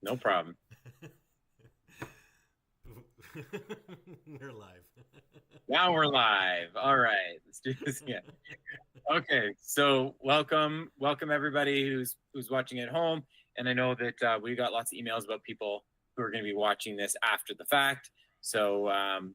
No problem. We're live. Now we're live. All right, let's do this again. Okay, so welcome everybody who's watching at home. And I know that we got lots of emails about people who are going to be watching this after the fact. So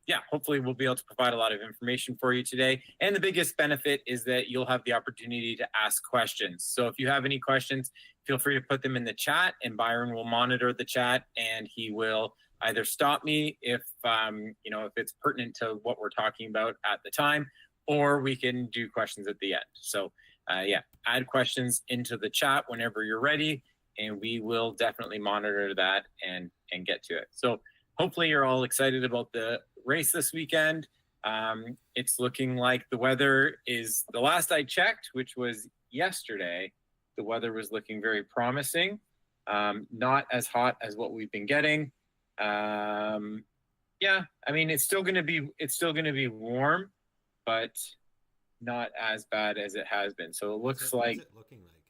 yeah, hopefully we'll be able to provide a lot of information for you today. And the biggest benefit is that you'll have the opportunity to ask questions. So if you have any questions, feel free to put them in the chat, and Byron will monitor the chat, and he will either stop me if if it's pertinent to what we're talking about at the time, or we can do questions at the end. So yeah, add questions into the chat whenever you're ready, and we will definitely monitor that and get to it. So hopefully you're all excited about the race this weekend. It's looking like the weather is, the last I checked, which was yesterday, the weather was looking very promising. Not as hot as what we've been getting. Yeah, I mean, it's still going to be warm, but not as bad as it has been. So it looks like What's it looking like?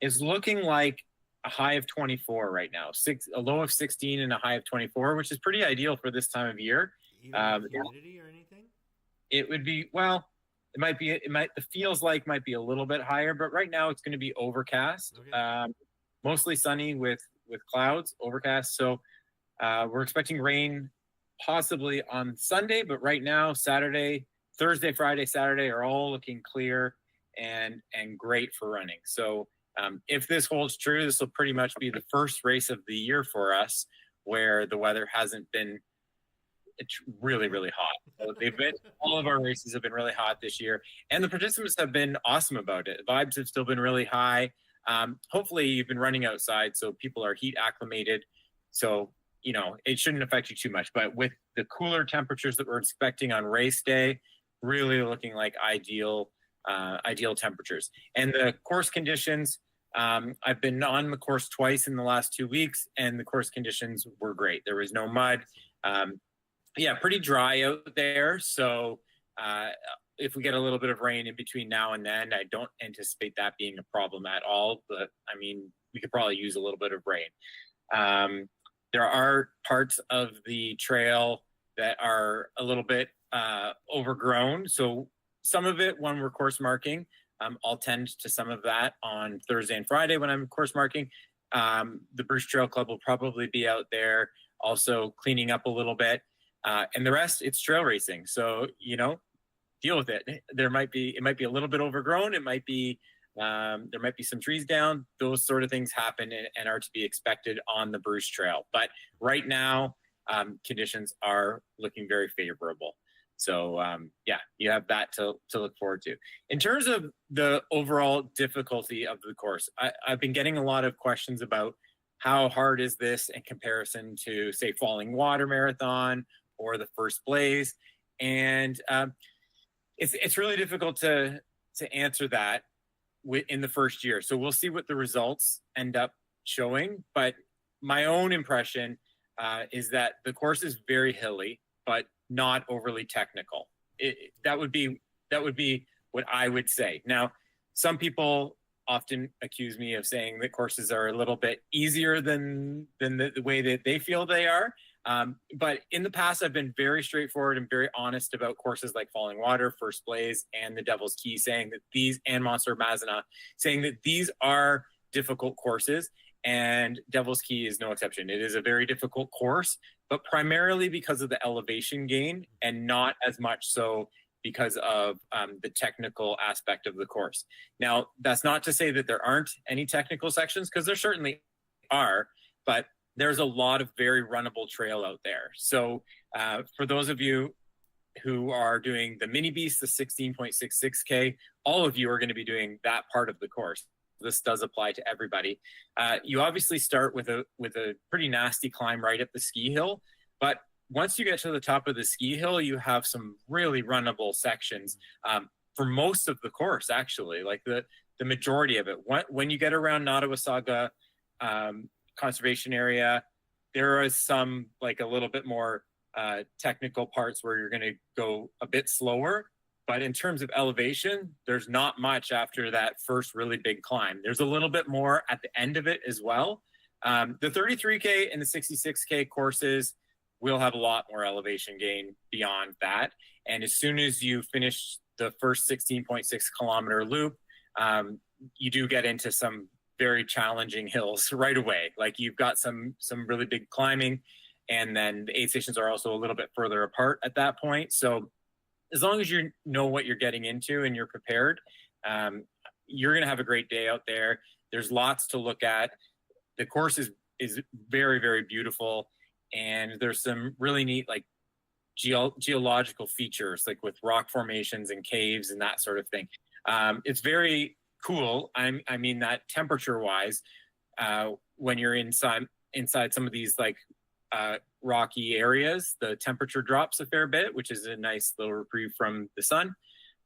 it's looking like a high of 24 right now, a low of 16 and a high of 24, which is pretty ideal for this time of year. Even with humidity or anything? It would be, well, the feels like might be a little bit higher, but right now it's going to be overcast, Okay. mostly sunny with clouds, overcast. So we're expecting rain possibly on Sunday, but right now, Thursday, Friday, Saturday are all looking clear and great for running. So if this holds true, this will pretty much be the first race of the year for us where the weather hasn't been, it's really, really hot. So all of our races have been really hot this year, and the participants have been awesome about it. Vibes have still been really high. Hopefully you've been running outside, so people are heat acclimated. So, it shouldn't affect you too much, but with the cooler temperatures that we're expecting on race day, really looking like ideal temperatures. And the course conditions, I've been on the course twice in the last 2 weeks, and the course conditions were great. There was no mud. Yeah, pretty dry out there. So if we get a little bit of rain in between now and then, I don't anticipate that being a problem at all. But I mean, we could probably use a little bit of rain. There are parts of the trail that are a little bit overgrown. So some of it, when we're course marking, I'll tend to some of that on Thursday and Friday when I'm course marking. The Bruce Trail Club will probably be out there also cleaning up a little bit. And the rest, it's trail racing. So, deal with it. It might be a little bit overgrown. There might be some trees down. Those sort of things happen and are to be expected on the Bruce Trail. But right now, conditions are looking very favorable. So yeah, you have that to look forward to. In terms of the overall difficulty of the course, I've been getting a lot of questions about how hard is this in comparison to, say, Falling Water Marathon or the First Blaze, and it's really difficult to answer that in the first year. So we'll see what the results end up showing. But my own impression is that the course is very hilly, but not overly technical. That would be what I would say. Now, some people often accuse me of saying that courses are a little bit easier than the way that they feel they are. But in the past, I've been very straightforward and very honest about courses like Falling Water, First Blaze, and the Devil's Key, saying that these, and Monster Mazana, saying that these are difficult courses, and Devil's Key is no exception. It is a very difficult course, but primarily because of the elevation gain and not as much so because of the technical aspect of the course. Now, that's not to say that there aren't any technical sections, because there certainly are, but there's a lot of very runnable trail out there. So for those of you who are doing the Mini Beast, the 16.66K, all of you are going to be doing that part of the course. This does apply to everybody. You obviously start with a pretty nasty climb right up the ski hill, but once you get to the top of the ski hill, you have some really runnable sections for most of the course, actually, like the majority of it. When you get around Nottawasaga Conservation Area, there is some, like, a little bit more technical parts where you're going to go a bit slower. But in terms of elevation, there's not much after that first really big climb. There's a little bit more at the end of it as well. The 33K and the 66K courses will have a lot more elevation gain beyond that. And as soon as you finish the first 16.6 kilometer loop, you do get into some very challenging hills right away. Like you've got some really big climbing, and then the aid stations are also a little bit further apart at that point. So as long as you know what you're getting into and you're prepared, you're going to have a great day out there. There's lots to look at. The course is very, very beautiful, and there's some really neat like geological features, like with rock formations and caves and that sort of thing. It's very cool. I mean that temperature wise, when you're inside some of these like rocky areas, the temperature drops a fair bit, which is a nice little reprieve from the sun.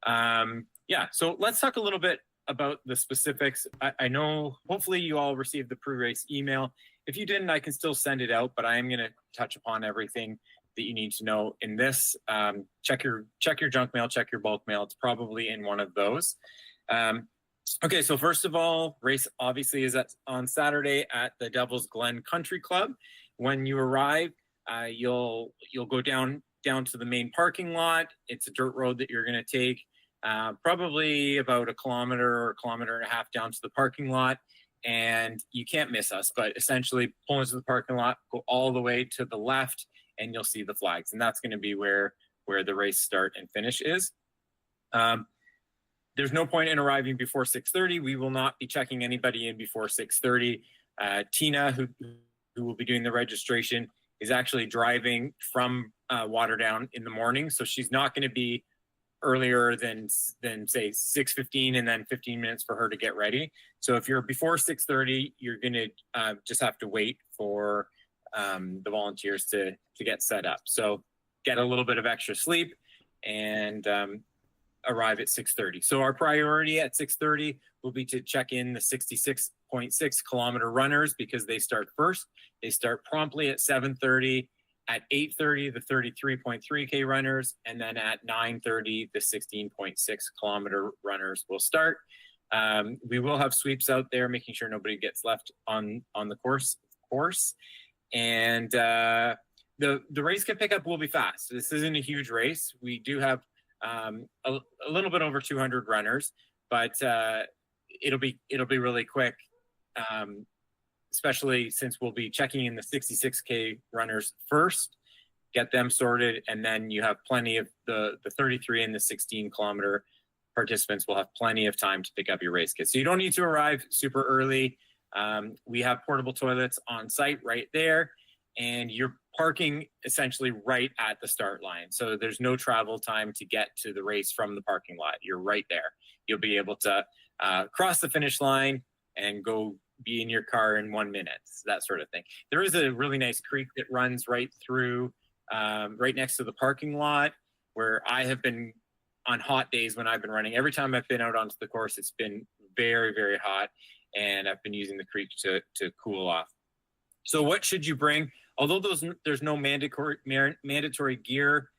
So let's talk a little bit about the specifics. I know hopefully you all received the pre-race email. If you didn't, I can still send it out, but I am going to touch upon everything that you need to know in this. Check your junk mail, check your bulk mail. It's probably in one of those. Okay, so first of all, race obviously is on Saturday at the Devil's Glen Country Club. When you arrive, you'll go down to the main parking lot. It's a dirt road that you're going to take probably about a kilometer or a kilometer and a half down to the parking lot, and you can't miss us. But essentially, pull into the parking lot, go all the way to the left, and you'll see the flags, and that's going to be where the race start and finish is. There's no point in arriving before 6:30. We will not be checking anybody in before 6:30. Tina, who will be doing the registration, is actually driving from Waterdown in the morning, so she's not going to be earlier than say 6:15, and then 15 minutes for her to get ready. So if you're before 6:30, you're going to just have to wait for the volunteers to get set up. So get a little bit of extra sleep and arrive at 6:30. So our priority at 6:30 will be to check in the 66.6 kilometer runners, because they start first. They start promptly at 7:30. At 8:30, the 33.3K runners, and then at 9:30, the 16.6 kilometer runners will start. We will have sweeps out there, making sure nobody gets left on the course. And the race kit pickup will be fast. This isn't a huge race. We do have a little bit over 200 runners, but it'll be really quick. Especially since we'll be checking in the 66K runners first, get them sorted, and then you have plenty of the 33 and the 16 kilometer participants will have plenty of time to pick up your race kit. So you don't need to arrive super early. We have portable toilets on site right there, and you're parking essentially right at the start line. So there's no travel time to get to the race from the parking lot. You're right there. You'll be able to cross the finish line and go be in your car in 1 minute, that sort of thing. There is a really nice creek that runs right through, right next to the parking lot, where I have been on hot days when I've been running. Every time I've been out onto the course, it's been very, very hot, and I've been using the creek to cool off. So what should you bring? Although there's no mandatory gear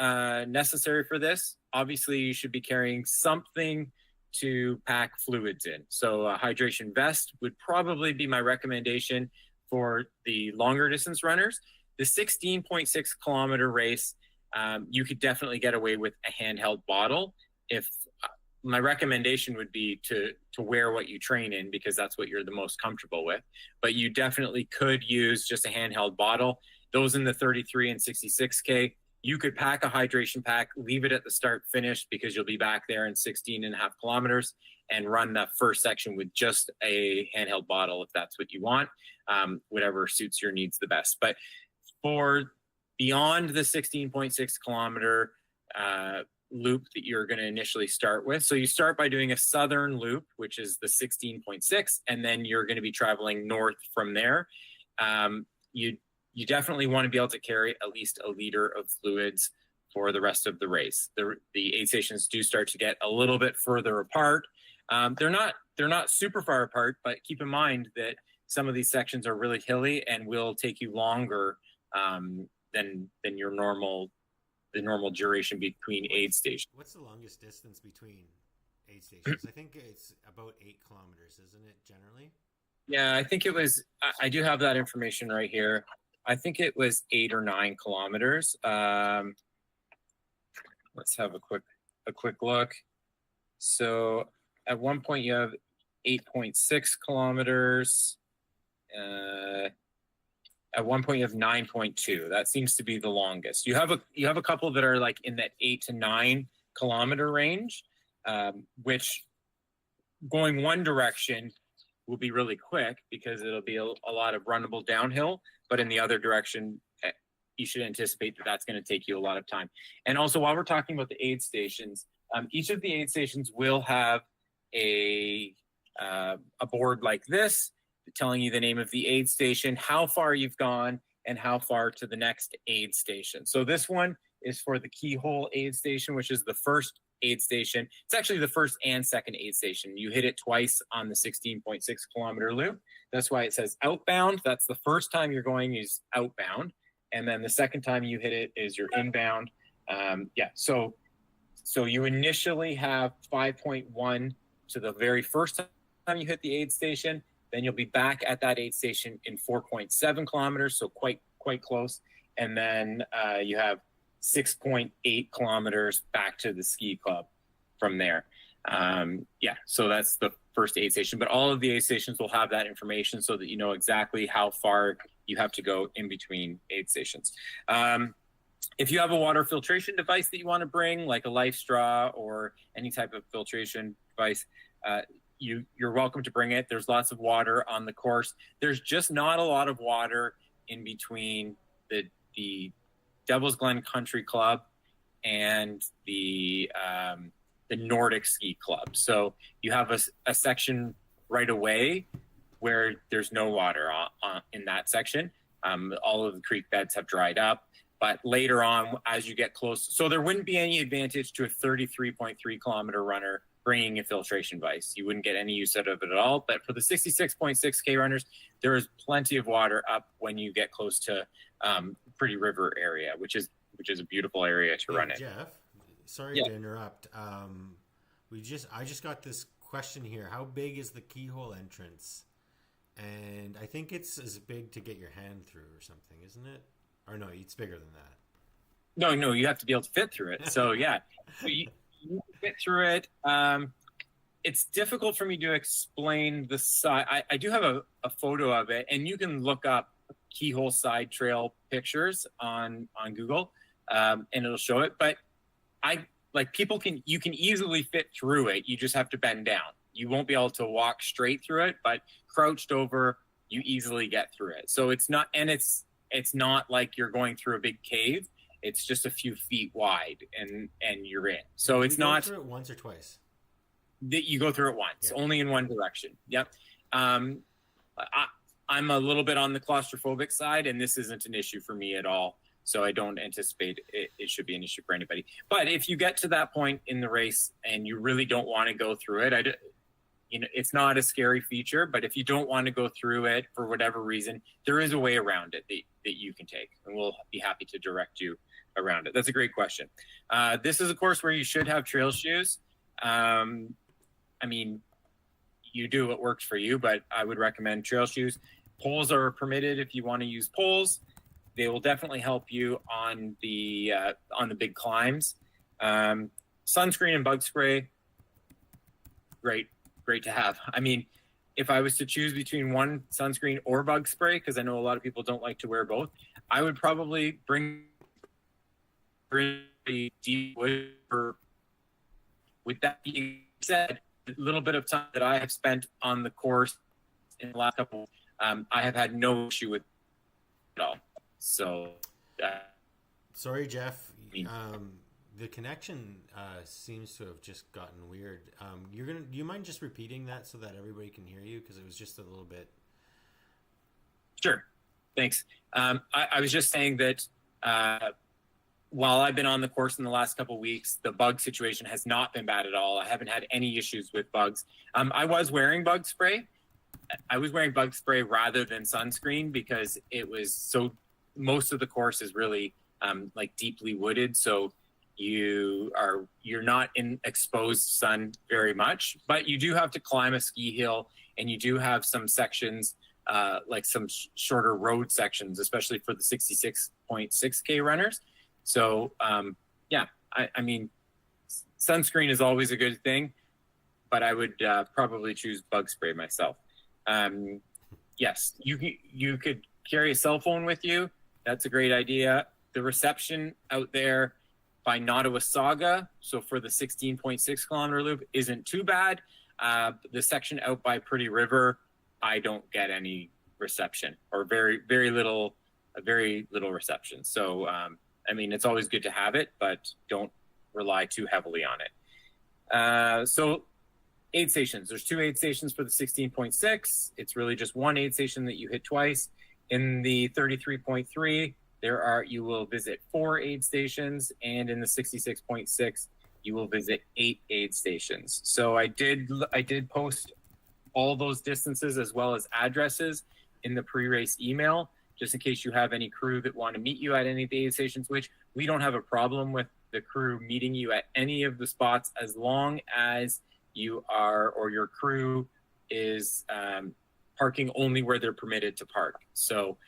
necessary for this, obviously you should be carrying something to pack fluids in. So a hydration vest would probably be my recommendation for the longer distance runners. The 16.6 kilometer race, you could definitely get away with a handheld bottle. If my recommendation would be to wear what you train in, because that's what you're the most comfortable with. But you definitely could use just a handheld bottle. Those in the 33 and 66K, you could pack a hydration pack, leave it at the start finish, because you'll be back there in 16.5 kilometers, and run that first section with just a handheld bottle if that's what you want, whatever suits your needs the best. But for beyond the 16.6 kilometer loop that you're going to initially start with, so you start by doing a southern loop, which is the 16.6, and then you're going to be traveling north from there. You definitely want to be able to carry at least a liter of fluids for the rest of the race. The aid stations do start to get a little bit further apart. They're not super far apart, but keep in mind that some of these sections are really hilly and will take you longer than the normal duration between aid stations. What's the longest distance between aid stations? I think it's about 8 kilometers, isn't it, generally? Yeah, I think it was. I do have that information right here. I think it was 8 or 9 kilometers. Let's have a quick look. So at one point you have 8.6 kilometers. At one point you have 9.2. That seems to be the longest. You have a couple that are like in that 8 to 9 kilometer range, which going one direction will be really quick because it'll be a lot of runnable downhill, but in the other direction, you should anticipate that that's going to take you a lot of time. And also, while we're talking about the aid stations, each of the aid stations will have a board like this telling you the name of the aid station, how far you've gone, and how far to the next aid station. So this one is for the Keyhole aid station, which is the first aid station. It's actually the first and second aid station. You hit it twice on the 16.6 kilometer loop. That's why it says outbound. That's the first time you're going is outbound. And then the second time you hit it is your inbound. So you initially have 5.1 to the very first time you hit the aid station. Then you'll be back at that aid station in 4.7 kilometers, so quite close. And then you have 6.8 kilometers back to the ski club from there. So that's the first aid station. But all of the aid stations will have that information so that you know exactly how far you have to go in between aid stations. If you have a water filtration device that you want to bring, like a life straw or any type of filtration device, you're welcome to bring it. There's lots of water on the course. There's just not a lot of water in between the Devil's Glen Country Club and the Nordic Ski Club. So you have a section right away where there's no water in that section. All of the creek beds have dried up. But later on, as you get close, so there wouldn't be any advantage to a 33.3 kilometer runner bringing a filtration device. You wouldn't get any use out of it at all. But for the 66.6K runners, there is plenty of water up when you get close to Pretty River area, which is a beautiful area to run in. Jeff, sorry to interrupt. I just got this question here. How big is the Keyhole entrance? And I think it's as big to get your hand through or something, isn't it? Or no, it's bigger than that. No, you have to be able to fit through it. So yeah, so you fit through it. It's difficult for me to explain the side. I do have a photo of it, and you can look up Keyhole side trail pictures on Google, and it'll show it. But you can easily fit through it. You just have to bend down. You won't be able to walk straight through it, but crouched over, you easily get through it. So it's not like you're going through a big cave. It's just a few feet wide, and you're in. So it's not. You go through it once or twice. You go through it once, only in one direction. Yep. I'm a little bit on the claustrophobic side, and this isn't an issue for me at all. So I don't anticipate it should be an issue for anybody. But if you get to that point in the race and you really don't want to go through it, it's not a scary feature. But if you don't want to go through it for whatever reason, there is a way around it that you can take, and we'll be happy to direct you around it. That's a great question. This is a course where you should have trail shoes. You do what works for you, but I would recommend trail shoes. Poles are permitted if you want to use poles. They will definitely help you on the big climbs. Sunscreen and bug spray, great to have. If I was to choose between one sunscreen or bug spray, because I know a lot of people don't like to wear both, I would probably bring the deep wood. With that being said, a little bit of time that I have spent on the course in the last couple, I have had no issue with it at all. So, sorry, Jeff. The connection seems to have just gotten weird. Do you mind just repeating that so that everybody can hear you? Because it was just a little bit. Sure. Thanks. I was just saying that while I've been on the course in the last couple of weeks, the bug situation has not been bad at all. I haven't had any issues with bugs. I was wearing bug spray. I was wearing bug spray rather than sunscreen because it was most of the course is really deeply wooded. So You're not in exposed sun very much, but you do have to climb a ski hill, and you do have some sections, like some shorter road sections, especially for the 66.6K runners. So yeah, I mean, sunscreen is always a good thing, but I would probably choose bug spray myself. Yes, you could carry a cell phone with you. That's a great idea. The reception out there by Nottawasaga, so for the 16.6 kilometer loop, isn't too bad. The section out by Pretty River, I don't get any reception, or very little reception. So I mean, it's always good to have it, but don't rely too heavily on it. So aid stations. There's 2 aid stations for the 16.6. It's really just one aid station that you hit twice. In the 33.3, you will visit 4 aid stations, and in the 66.6, you will visit 8 aid stations. So I did post all those distances as well as addresses in the pre-race email, just in case you have any crew that want to meet you at any of the aid stations, which we don't have a problem with the crew meeting you at any of the spots, as long as you are, or your crew is parking only where they're permitted to park. So,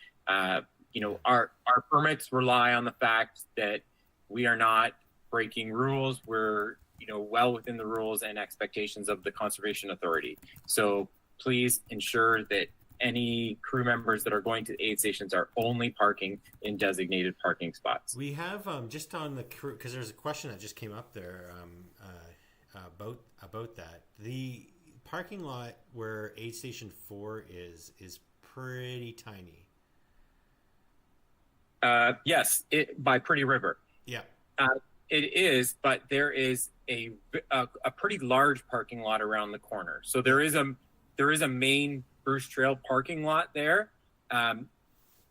you know, our permits rely on the fact that we are not breaking rules. We're, you know, well within the rules and expectations of the Conservation Authority. So please ensure that any crew members that are going to aid stations are only parking in designated parking spots. We have just on the crew, because there's a question that just came up there about that. The parking lot where aid station 4 is pretty tiny. Yes, by Pretty River. Yeah. It is, but there is a pretty large parking lot around the corner. So there is a main Bruce Trail parking lot there,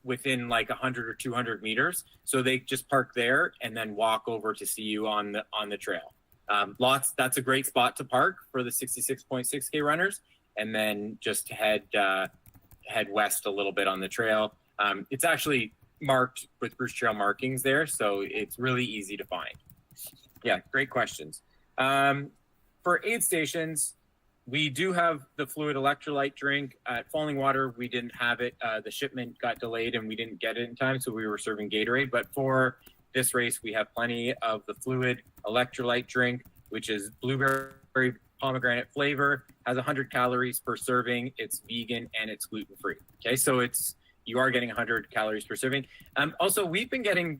within like 100 or 200 meters. So they just park there and then walk over to see you on the trail. That's a great spot to park for the 66.6K runners, and then just head west a little bit on the trail. It's actually marked with Bruce Trail markings there, so it's really easy to find. Yeah, great questions. For aid stations, we do have the fluid electrolyte drink. At Falling Water, we didn't have it. The shipment got delayed and we didn't get it in time, so we were serving Gatorade. But for this race, we have plenty of the fluid electrolyte drink, which is blueberry pomegranate flavor, has 100 calories per serving. It's vegan and it's gluten-free. Okay, so you are getting 100 calories per serving. Also, we've been getting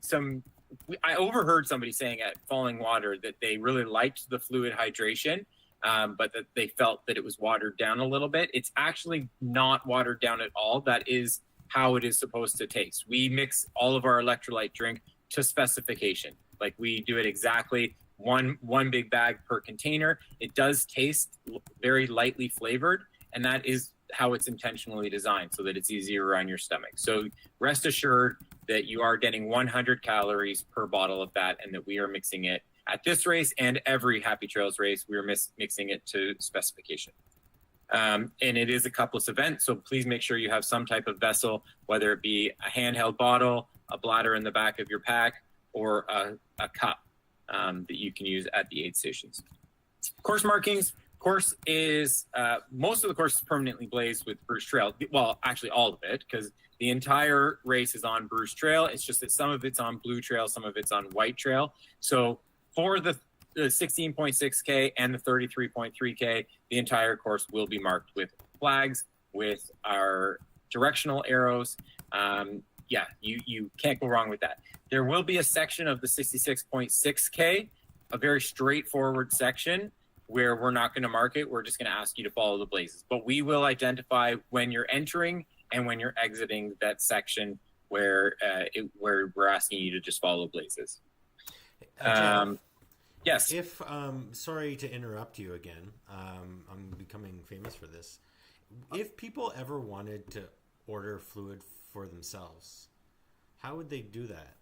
I overheard somebody saying at Falling Water that they really liked the fluid hydration, but that they felt that it was watered down a little bit. It's actually not watered down at all. That is how it is supposed to taste. We mix all of our electrolyte drink to specification. Like, we do it exactly one big bag per container. It does taste very lightly flavored, and that is how it's intentionally designed, so that it's easier on your stomach. So rest assured that you are getting 100 calories per bottle of that, and that we are mixing it at this race and every Happy Trails race. We are mixing it to specification. And it is a cupless event, so please make sure you have some type of vessel, whether it be a handheld bottle, a bladder in the back of your pack, or a cup that you can use at the aid stations. Course markings. Course is most of the course is permanently blazed with Bruce Trail. Well, actually all of it, because the entire race is on Bruce Trail. It's just that some of it's on Blue Trail, some of it's on White Trail. So for the 16.6K and the 33.3K, the entire course will be marked with flags, with our directional arrows. Yeah, you can't go wrong with that. There will be a section of the 66.6K, a very straightforward section, where we're not going to mark it. We're just going to ask you to follow the blazes. But we will identify when you're entering and when you're exiting that section where we're asking you to just follow blazes. Yes. If sorry to interrupt you again. I'm becoming famous for this. If people ever wanted to order fluid for themselves, how would they do that?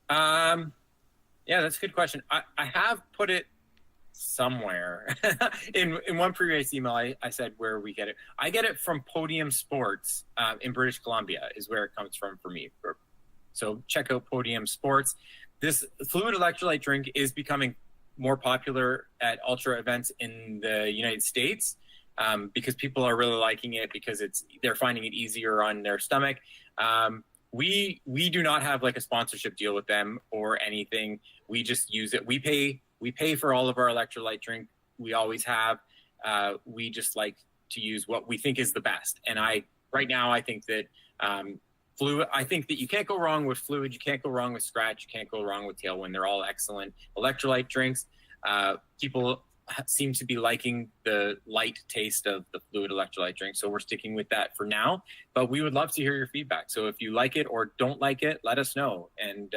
Yeah, that's a good question. I have put it somewhere in one pre-race email. I said where we get it. I get it from Podium Sports in British Columbia is where it comes from for me. So check out Podium Sports. this fluid electrolyte drink is becoming more popular at ultra events in the United States, because people are really liking it because they're finding it easier on their stomach. We do not have like a sponsorship deal with them or anything. We just use it. We pay for all of our electrolyte drink. We always have. We just like to use what we think is the best. And right now I think that fluid. I think that you can't go wrong with fluid. You can't go wrong with Scratch. You can't go wrong with Tailwind. They're all excellent electrolyte drinks. People seem to be liking the light taste of the fluid electrolyte drink, so we're sticking with that for now. But we would love to hear your feedback. So if you like it or don't like it, let us know. And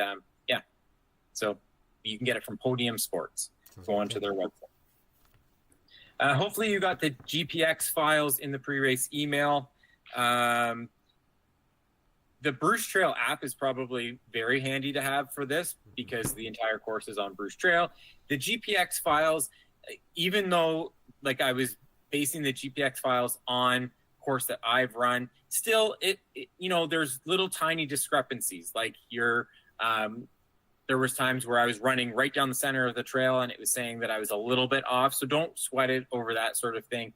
so you can get it from Podium Sports. Go onto their website. Hopefully you got the GPX files in the pre-race email. The Bruce Trail app is probably very handy to have for this because the entire course is on Bruce Trail. The GPX files, even though like I was basing the GPX files on course that I've run, still it there's little tiny discrepancies. Like there was times where I was running right down the center of the trail and it was saying that I was a little bit off. So don't sweat it over that sort of thing.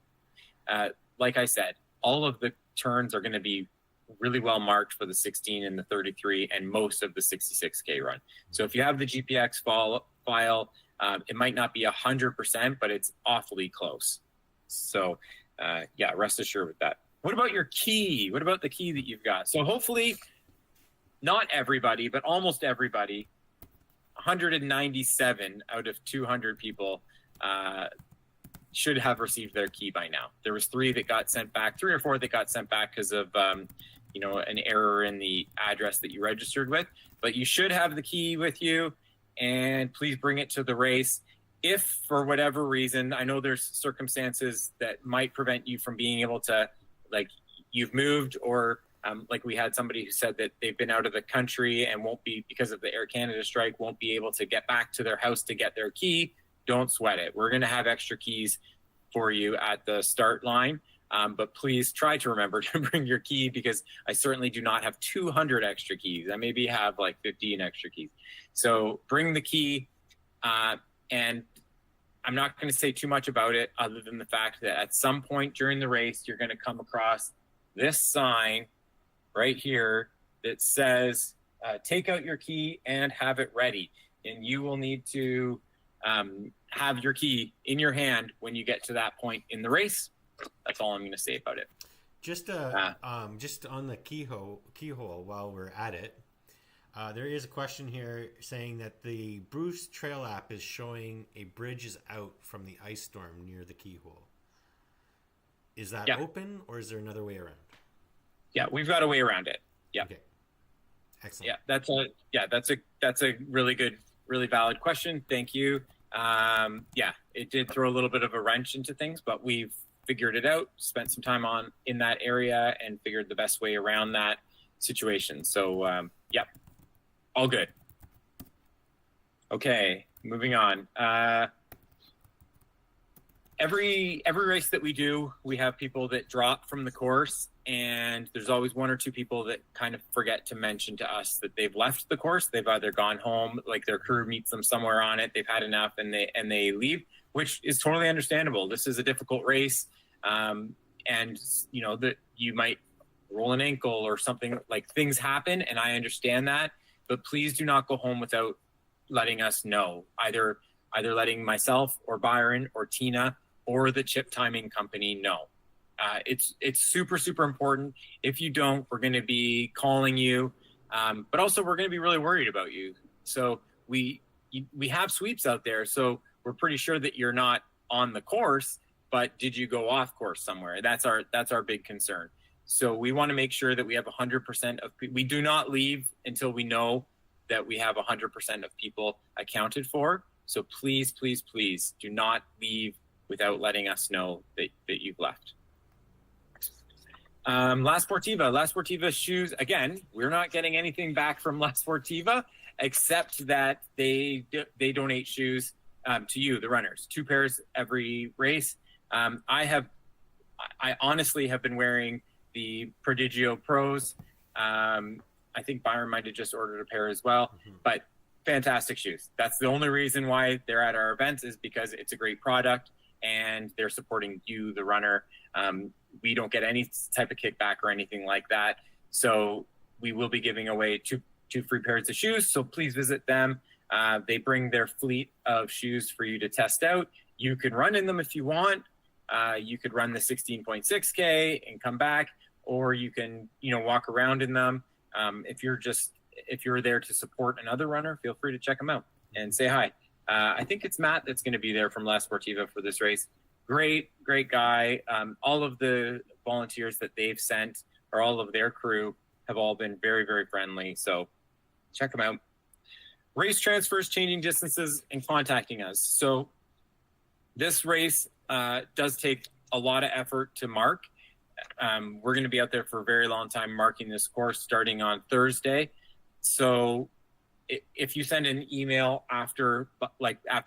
Like I said, all of the turns are going to be really well marked for the 16 and the 33 and most of the 66K run. So if you have the GPX file, it might not be 100%, but it's awfully close. So rest assured with that. What about your key? What about the key that you've got? So hopefully not everybody, but almost everybody, 197 out of 200 people should have received their key by now. There was 3 or 4 that got sent back because of an error in the address that you registered with. But you should have the key with you, and please bring it to the race. If for whatever reason, I know there's circumstances that might prevent you from being able to, like you've moved or like we had somebody who said that they've been out of the country and won't be, because of the Air Canada strike, won't be able to get back to their house to get their key. Don't sweat it. We're going to have extra keys for you at the start line. But please try to remember to bring your key, because I certainly do not have 200 extra keys. I maybe have like 15 extra keys. So bring the key. And I'm not going to say too much about it other than the fact that at some point during the race, you're going to come across this sign right here that says, take out your key and have it ready. And you will need to have your key in your hand when you get to that point in the race. That's all I'm going to say about it. Just on the keyhole while we're at it, there is a question here saying that the Bruce Trail app is showing a bridge is out from the ice storm near the keyhole. Is that open, or is there another way around? Yeah, we've got a way around it. Yeah. Okay. Excellent. Yeah, that's a really good, really valid question. Thank you. It did throw a little bit of a wrench into things, but we've figured it out, spent some time in that area and figured the best way around that situation. So, all good. Okay, moving on. Every race that we do, we have people that drop from the course, and there's always 1 or 2 people that kind of forget to mention to us that they've left the course. They've either gone home, like their crew meets them somewhere on it, they've had enough, and they leave, which is totally understandable. This is a difficult race, and that you might roll an ankle or something, like things happen, and I understand that. But please do not go home without letting us know. Either letting myself or Byron or Tina or the chip timing company know. It's super, super important. If you don't, we're going to be calling you, but also we're going to be really worried about you. So we have sweeps out there, so we're pretty sure that you're not on the course, but did you go off course somewhere? That's our big concern. So we want to make sure that we have 100% of we do not leave until we know that we have 100% of people accounted for. So please, please, please do not leave without letting us know that you've left. La Sportiva shoes. Again, we're not getting anything back from La Sportiva except that they donate shoes to you, the runners, 2 pairs every race. I honestly have been wearing the Prodigio Pros. I think Byron might have just ordered a pair as well, but fantastic shoes. That's the only reason why they're at our events, is because it's a great product and they're supporting you, the runner. We don't get any type of kickback or anything like that. So we will be giving away two free pairs of shoes. So please visit them. They bring their fleet of shoes for you to test out. You can run in them if you want. You could run the 16.6K and come back, or you can, walk around in them. If you're there to support another runner, feel free to check them out and say hi. I think it's Matt that's going to be there from La Sportiva for this race. Great guy. All of the volunteers that they've sent, or all of their crew, have all been very, very friendly. So check them out. Race transfers, changing distances, and contacting us. So this race does take a lot of effort to mark. We're going to be out there for a very long time marking this course starting on Thursday. So if you send an email after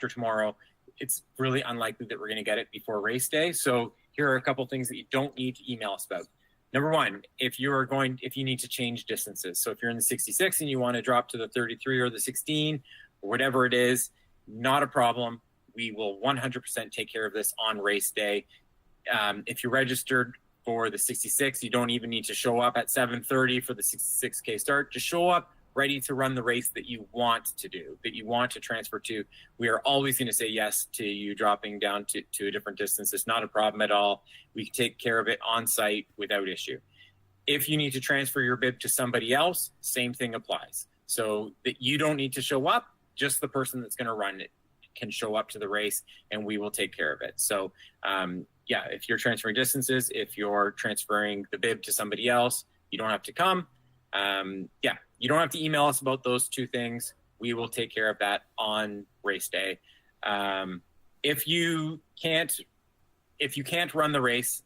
tomorrow, it's really unlikely that we're going to get it before race day. So here are a couple things that you don't need to email us about. Number one, if you need to change distances. So if you're in the 66 and you want to drop to the 33 or the 16 or whatever it is, not a problem. We will 100% take care of this on race day. If you're registered for the 66, you don't even need to show up at 7:30 for the 66K start. Just show up ready to run the race that you want to do, that you want to transfer to. We are always going to say yes to you dropping down to a different distance. It's not a problem at all. We can take care of it on site without issue. If you need to transfer your bib to somebody else, same thing applies. So that you don't need to show up, just the person that's going to run it can show up to the race and we will take care of it. So if you're transferring distances, if you're transferring the bib to somebody else, you don't have to come. You don't have to email us about those two things. We will take care of that on race day. If you can't run the race,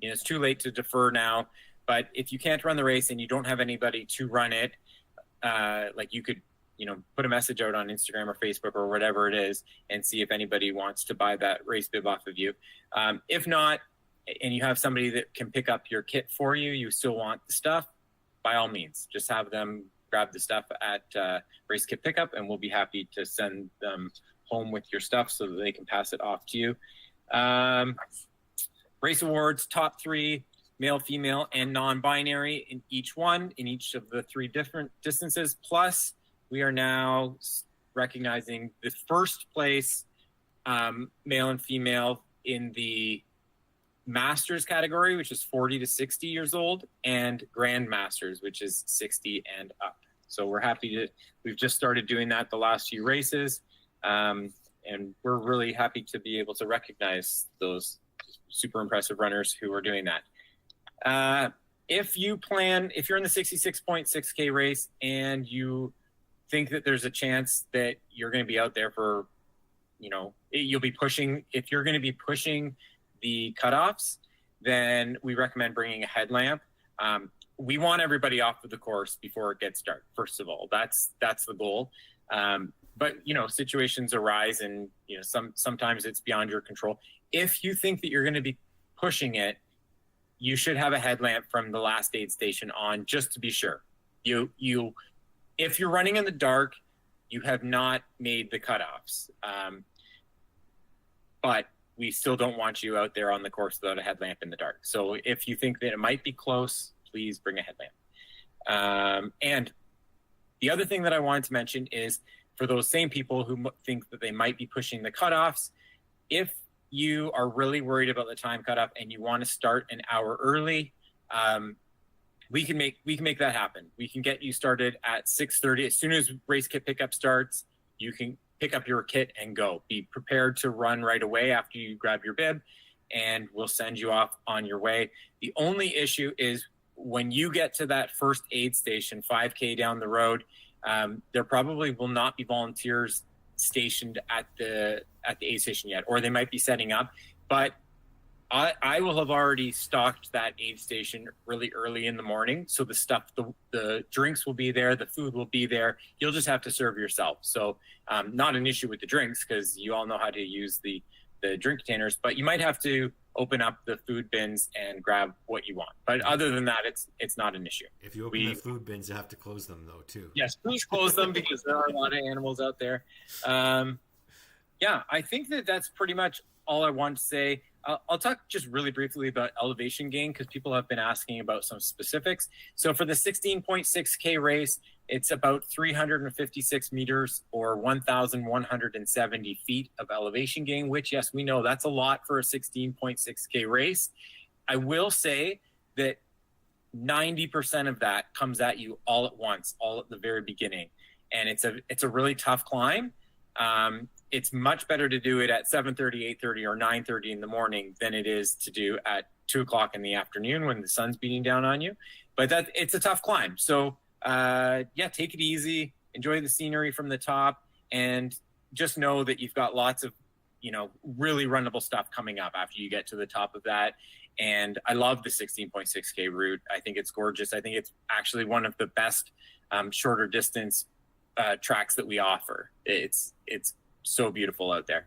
it's too late to defer now, but if you can't run the race and you don't have anybody to run it, you could, put a message out on Instagram or Facebook or whatever it is and see if anybody wants to buy that race bib off of you. If not, and you have somebody that can pick up your kit for you, you still want the stuff, by all means, just have them grab the stuff at race kit pickup and we'll be happy to send them home with your stuff so that they can pass it off to you. Race awards, top 3, male, female, and non-binary in each of the 3 different distances. Plus, we are now recognizing the first place male and female in the Masters category, which is 40 to 60 years old, and Grand Masters, which is 60 and up. So we're happy we've just started doing that the last few races. And we're really happy to be able to recognize those super impressive runners who are doing that. If you're in the 66.6K race and you think that there's a chance that you're going to be out there for, you'll be pushing, if you're going to be pushing the cutoffs, then we recommend bringing a headlamp. We want everybody off of the course before it gets dark. First of all, that's the goal. But situations arise, and sometimes it's beyond your control. If you think that you're going to be pushing it, you should have a headlamp from the last aid station on, just to be sure. If you're running in the dark, you have not made the cutoffs. But we still don't want you out there on the course without a headlamp in the dark. So if you think that it might be close, please bring a headlamp. And the other thing that I wanted to mention is, for those same people who think that they might be pushing the cutoffs, if you are really worried about the time cutoff and you want to start an hour early, we can make that happen. We can get you started at 6:30. As soon as race kit pickup starts, you can pick up your kit and go. Be prepared to run right away after you grab your bib, and we'll send you off on your way. The only issue is when you get to that first aid station, 5K down the road, there probably will not be volunteers stationed at the aid station yet, or they might be setting up. But I will have already stocked that aid station really early in the morning. So the stuff, the drinks will be there, the food will be there. You'll just have to serve yourself. So not an issue with the drinks, because you all know how to use the the drink containers, but you might have to open up the food bins and grab what you want. But other than that, it's not an issue. If you open the food bins, you have to close them though too. Yes, please close them because there are a lot of animals out there. Yeah, I think that's pretty much all I want to say. I'll talk just really briefly about elevation gain because people have been asking about some specifics. So for the 16.6K race, it's about 356 meters or 1,170 feet of elevation gain, which, yes, we know that's a lot for a 16.6K race. I will say that 90% of that comes at you all at once, all at the very beginning. And it's a really tough climb. It's much better to do it at 7:30, 8:30, or 9:30 in the morning than it is to do at 2 o'clock in the afternoon when the sun's beating down on you. But it's a tough climb. So take it easy, enjoy the scenery from the top, and just know that you've got lots of, really runnable stuff coming up after you get to the top of that. And I love the 16.6K route. I think it's gorgeous. I think it's actually one of the best shorter distance tracks that we offer. It's so beautiful out there.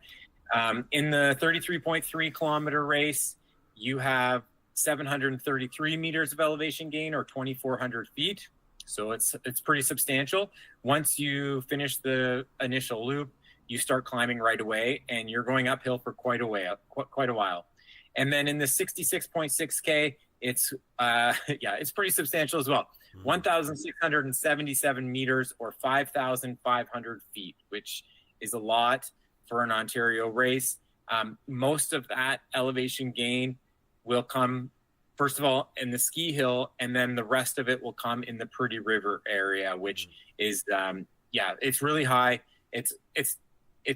In the 33.3 kilometer race, you have 733 meters of elevation gain or 2,400 feet. So it's pretty substantial. Once you finish the initial loop, you start climbing right away and you're going uphill for quite a while. And then in the 66.6K, it's pretty substantial as well. 1,677 meters or 5,500 feet, which is a lot for an Ontario race. Most of that elevation gain will come, first of all, in the ski hill, and then the rest of it will come in the Pretty River area, which is, it's really high. It's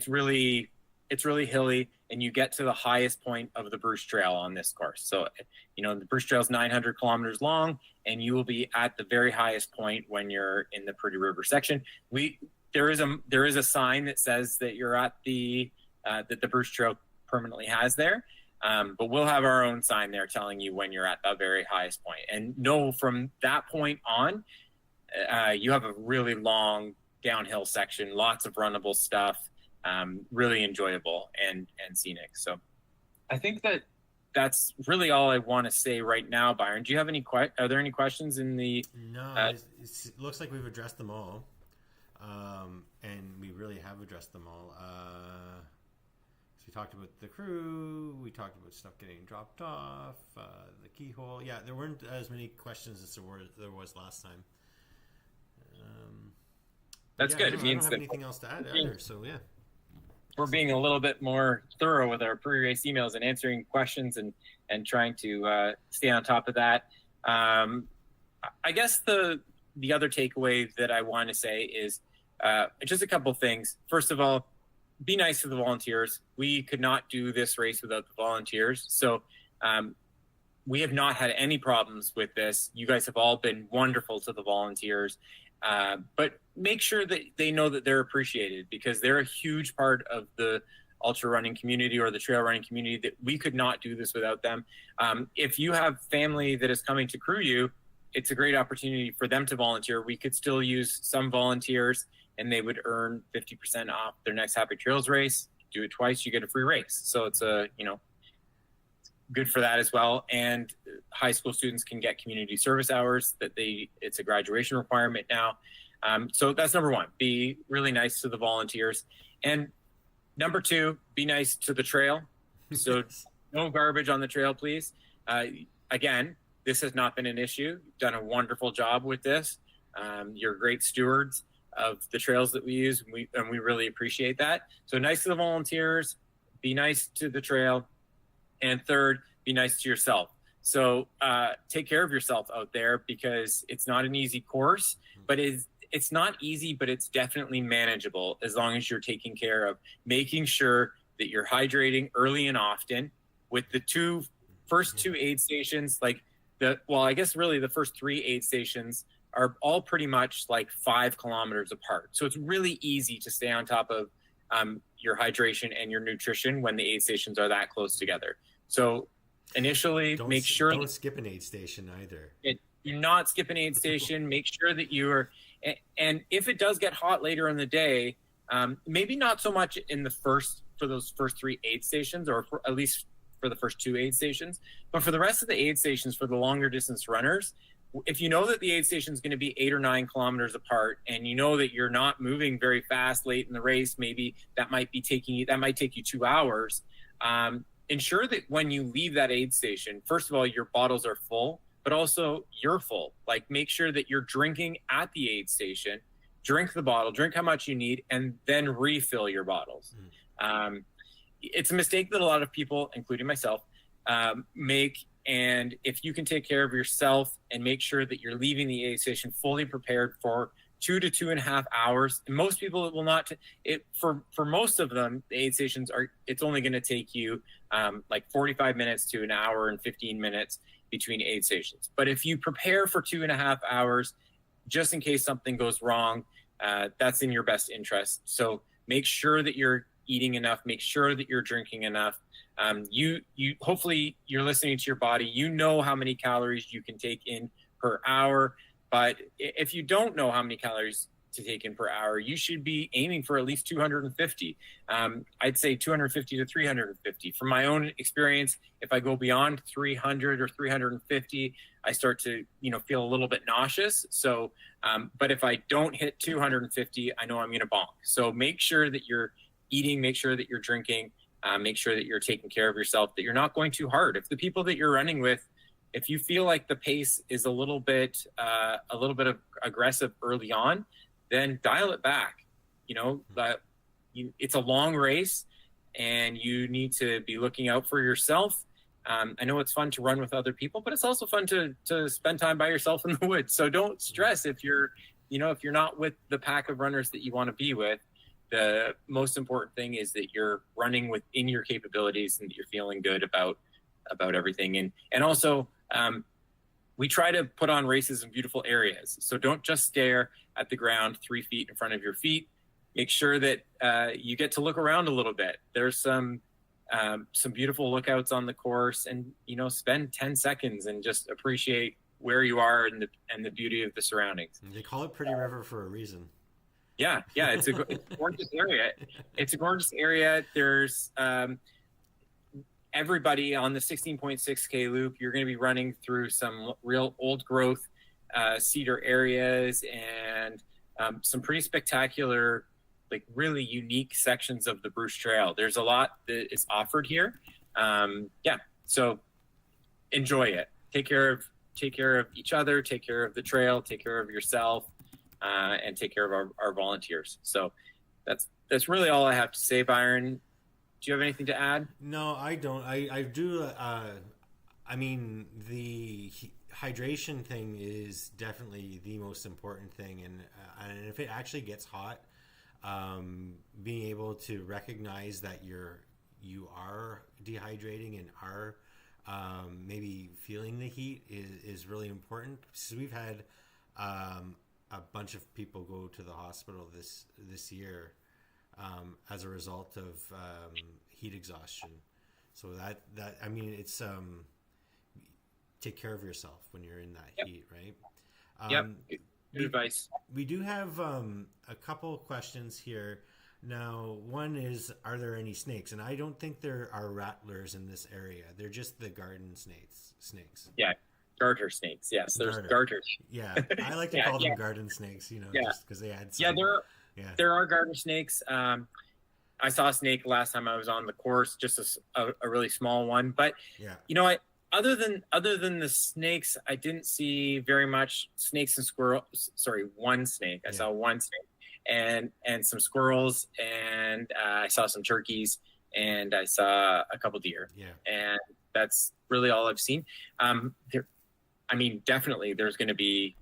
really hilly, and you get to the highest point of the Bruce Trail on this course. So, the Bruce Trail is 900 kilometers long, and you will be at the very highest point when you're in the Pretty River section. There is a sign that says that you're at that the Bruce Trail permanently has there, but we'll have our own sign there telling you when you're at the very highest point. And know from that point on, you have a really long downhill section, lots of runnable stuff, really enjoyable and scenic. So I think that's really all I want to say right now. Byron, do you have are there any questions in the? No, it looks like we've addressed them all. And we really have addressed them all. So we talked about the crew, we talked about stuff getting dropped off, the keyhole. Yeah, there weren't as many questions as there was last time. That's good. It means I don't have anything else to add either, so yeah. We're being a little bit more thorough with our pre-race emails and answering questions and trying to stay on top of that. I guess the other takeaway that I want to say is just a couple things. First of all, be nice to the volunteers. We could not do this race without the volunteers. So we have not had any problems with this. You guys have all been wonderful to the volunteers. But make sure that they know that they're appreciated because they're a huge part of the ultra running community or the trail running community that we could not do this without them. If you have family that is coming to crew you, it's a great opportunity for them to volunteer. We could still use some volunteers and they would earn 50% off their next Happy Trails race. Do it twice, you get a free race. So it's good for that as well. And high school students can get community service hours it's a graduation requirement now. So that's number one, be really nice to the volunteers. And number two, be nice to the trail. So no garbage on the trail, please. Again, this has not been an issue. You've done a wonderful job with this. You're great stewards of the trails that we use, and we really appreciate that. So nice to the volunteers, be nice to the trail, and third, be nice to yourself. So take care of yourself out there because it's not an easy course, but it's not easy, but it's definitely manageable as long as you're taking care of making sure that you're hydrating early and often with the first two aid stations, I guess really the first three aid stations are all pretty much 5 kilometers apart. So it's really easy to stay on top of your hydration and your nutrition when the aid stations are that close together. So initially, don't skip an aid station either. Do not skip an aid station. Make sure that you are, and if it does get hot later in the day, maybe not so much in the first for those first 3 aid stations, or for, at least for the first 2 aid stations. But for the rest of the aid stations, for the longer distance runners, if you know that the aid station is going to be 8 or 9 kilometers apart, and you know that you're not moving very fast late in the race, maybe that might take you 2 hours. Ensure that when you leave that aid station, first of all, your bottles are full, but also you're full. Like, make sure that you're drinking at the aid station. Drink the bottle, drink how much you need, and then refill your bottles. It's a mistake that a lot of people, including myself, make. And if you can take care of yourself and make sure that you're leaving the aid station fully prepared for 2 to 2.5 hours, and most people, it will not. For most of them, the aid stations it's only going to take you like 45 minutes to an hour and 15 minutes between aid stations. But if you prepare for 2.5 hours, just in case something goes wrong, that's in your best interest. So make sure that you're eating enough, make sure that you're drinking enough. You hopefully you're listening to your body. You know how many calories you can take in per hour. But if you don't know how many calories to take in per hour, you should be aiming for at least 250. I'd say 250 to 350. From my own experience, if I go beyond 300 or 350, I start to feel a little bit nauseous. So, but if I don't hit 250, I know I'm going to bonk. So make sure that you're eating, make sure that you're drinking, make sure that you're taking care of yourself, that you're not going too hard. If the people that you're running with, if you feel like the pace is a little bit of aggressive early on, then dial it back. It's a long race, and you need to be looking out for yourself. I know it's fun to run with other people, but it's also fun to spend time by yourself in the woods. So don't stress if you're not with the pack of runners that you want to be with. The most important thing is that you're running within your capabilities and that you're feeling good about everything. And also, we try to put on races in beautiful areas. So don't just stare at the ground 3 feet in front of your feet. Make sure that you get to look around a little bit. There's some beautiful lookouts on the course, and spend 10 seconds and just appreciate where you are and the beauty of the surroundings. They call it Pretty River for a reason. Yeah, it's a gorgeous area. It's a gorgeous area. There's everybody on the 16.6K loop. You're going to be running through some real old growth cedar areas and some pretty spectacular, like really unique sections of the Bruce Trail. There's a lot that is offered here. So enjoy it. Take care of each other. Take care of the trail. Take care of yourself. And take care of our volunteers. So that's really all I have to say, Byron. Do you have anything to add? No, I don't. I do. I mean, the hydration thing is definitely the most important thing. And if it actually gets hot, being able to recognize that you are dehydrating and are maybe feeling the heat is really important. So we've had a bunch of people go to the hospital this year as a result of heat exhaustion. So that I mean, it's take care of yourself when you're in that heat, right? Good advice. We do have a couple questions here. Now, one is, are there any snakes? And I don't think there are rattlers in this area. They're just the garden snakes. Yeah. Garter snakes. Yes, there's garters. Yeah, I like to call them garden snakes, just because they had some. There are garter snakes. I saw a snake last time I was on the course, just a really small one. But other than the snakes, I didn't see very much snakes and squirrels. Sorry, one snake. I saw one snake and some squirrels, and I saw some turkeys, and I saw a couple deer. Yeah, and that's really all I've seen. Definitely there's going to be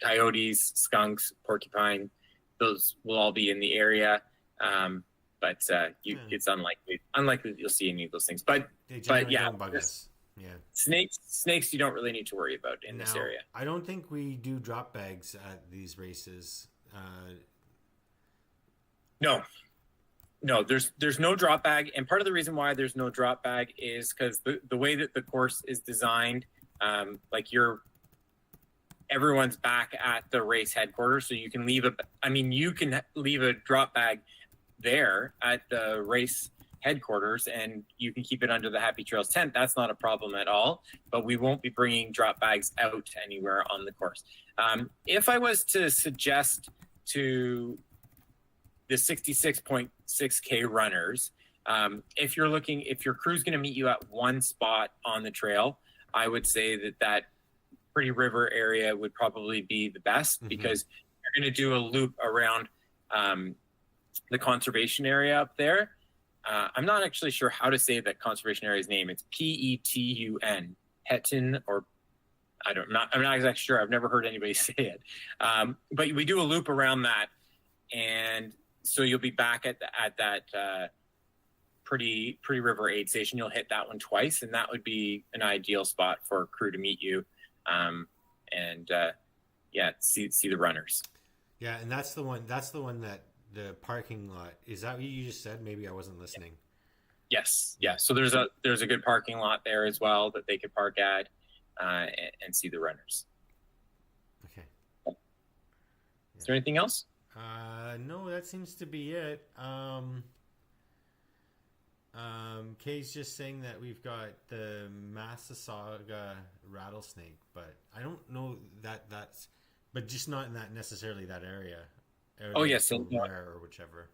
coyotes, skunks, porcupine. Those will all be in the area. But it's unlikely that you'll see any of those things. But yeah, snakes you don't really need to worry about in this area. I don't think we do drop bags at these races. No, there's no drop bag, and part of the reason why there's no drop bag is because the way that the course is designed, everyone's back at the race headquarters, so you can leave a drop bag there at the race headquarters, and you can keep it under the Happy Trails tent. That's not a problem at all, but we won't be bringing drop bags out anywhere on the course. If I was to suggest to the 66.6K runners, if your crew's going to meet you at one spot on the trail, I would say that Pretty River area would probably be the best, because you're going to do a loop around the conservation area up there. I'm not actually sure how to say that conservation area's name. It's Petun, Petun, or I'm not exactly sure. I've never heard anybody say it. But we do a loop around that, and so you'll be back at that Pretty River aid station. You'll hit that one twice, and that would be an ideal spot for a crew to meet you, and see the runners. Yeah, and that's the one that the parking lot, is that what you just said? Maybe I wasn't listening. Yes. Yeah. So there's a good parking lot there as well that they could park at and see the runners. Okay. Is there anything else? No, that seems to be it. Kay's just saying that we've got the Massasauga rattlesnake, but I don't know that's, but just not in that necessarily that area. Oh yes, or whichever.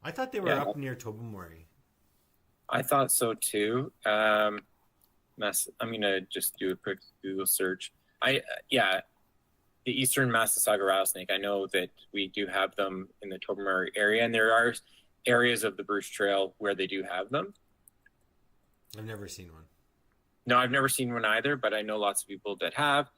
I thought they were up near Tobermory. I thought so too. I'm gonna just do a quick Google search. The Eastern Massasauga rattlesnake. I know that we do have them in the Tobermory area, and there are areas of the Bruce Trail where they do have them. I've never seen one. No, I've never seen one either, but I know lots of people that have.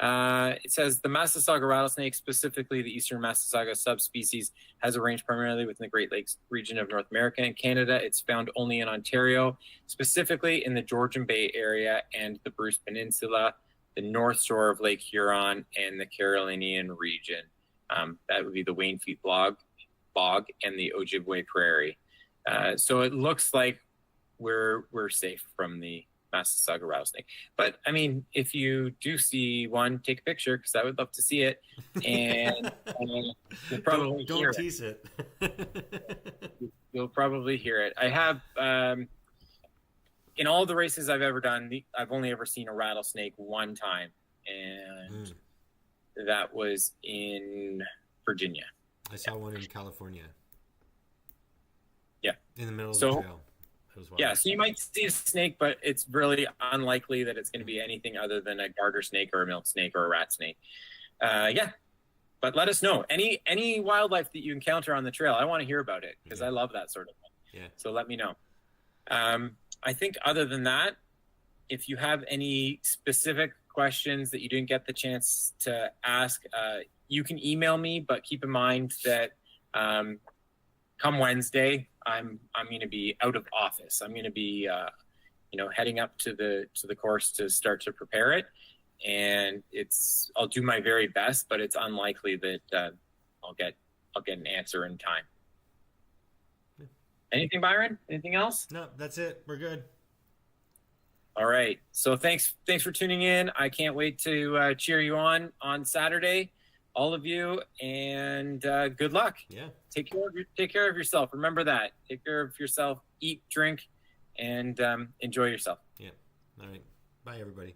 It says the Massasauga rattlesnake, specifically the Eastern Massasauga subspecies, has a range primarily within the Great Lakes region of North America and Canada. It's found only in Ontario, specifically in the Georgian Bay area and the Bruce Peninsula, the north shore of Lake Huron, and the Carolinian region. That would be the Wainfleet Bog and the Ojibwe Prairie. So it looks like we're safe from the Massasauga rattlesnake. But I mean, if you do see one, take a picture, because I would love to see it. And you'll probably don't tease it. You'll probably hear it. I have in all the races I've ever done, I've only ever seen a rattlesnake one time, and that was in Virginia. I saw one in California. Yeah, in the middle of the trail. Yeah, so you might see a snake, but it's really unlikely that it's going to be anything other than a garter snake or a milk snake or a rat snake. But let us know. Any wildlife that you encounter on the trail, I want to hear about it, because I love that sort of thing. Yeah. So let me know. I think other than that, if you have any specific questions that you didn't get the chance to ask, you can email me, but keep in mind that come Wednesday, I'm going to be out of office. I'm going to be, heading up to the course to start to prepare it, and I'll do my very best, but it's unlikely that I'll get an answer in time. Anything, Byron? Anything else? No, that's it. We're good. All right. So thanks for tuning in. I can't wait to cheer you on Saturday, all of you, and good luck. Yeah. Take care of yourself. Remember that. Take care of yourself. Eat, drink, and enjoy yourself. Yeah. All right. Bye, everybody.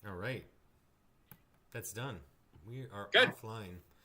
All right. That's done. We are offline.